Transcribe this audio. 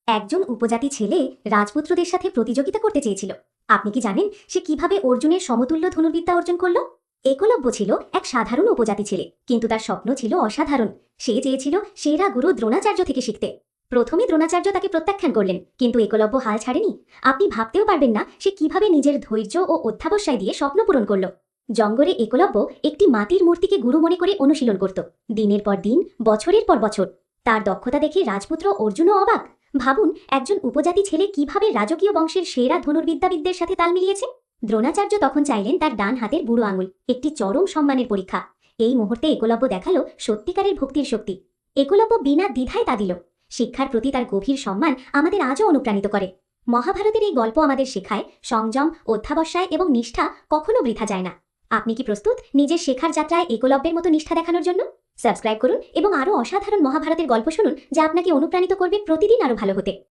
একজন উপজাতি ছেলে রাজপুত্রদের সাথে প্রতিযোগিতা করতে চেয়েছিল। আপনি কি জানেন সে কিভাবে অর্জুনের সমতুল্য ধনুর্বিদ্যা অর্জন করল? একলব্য ছিল এক সাধারণ উপজাতি ছেলে, কিন্তু তার স্বপ্ন ছিল অসাধারণ। সে চেয়েছিল সেরা গুরু দ্রোণাচার্য থেকে শিখতে। প্রথমে দ্রোণাচার্য তাকে প্রত্যাখ্যান করলেন, কিন্তু একলব্য হাল ছাড়েনি। আপনি ভাবতেও পারবেন না সে কিভাবে নিজের ধৈর্য ও অধ্যাবসায় দিয়ে স্বপ্ন পূরণ করল। জঙ্গলে একলব্য একটি মাটির মূর্তিকে গুরু মনে করে অনুশীলন করত, দিনের পর দিন, বছরের পর বছর। তার দক্ষতা দেখে রাজপুত্র অর্জুনও অবাক। ভাবুন, একজন উপজাতি ছেলে কিভাবে রাজকীয় বংশের সেরা ধনুর্বিদ্যাবিদদের সাথে তাল মিলিয়েছে। দ্রোণাচার্য তখন চাইলেন তার ডান হাতের বুড়ো আঙুল, একটি চরম সম্মানের পরীক্ষা। এই মুহূর্তে একলব্য দেখালো সত্যিকারের ভক্তির শক্তি। একলব্য বিনা দ্বিধায় তা দিল। শিক্ষার প্রতি তার গভীর সম্মান আমাদের আজও অনুপ্রাণিত করে। মহাভারতের এই গল্প আমাদের শেখায় সংযম, অধ্যাবসায় এবং নিষ্ঠা কখনো বৃথা যায় না। আপনি কি প্রস্তুত নিজের শেখার যাত্রায় একলব্যের মতো নিষ্ঠা দেখানোর জন্য? সাবস্ক্রাইব করুন এবং আরও অসাধারণ মহাভারতের গল্প শুনুন, যা আপনাকে অনুপ্রাণিত করবে প্রতিদিন আরও ভালো হতে।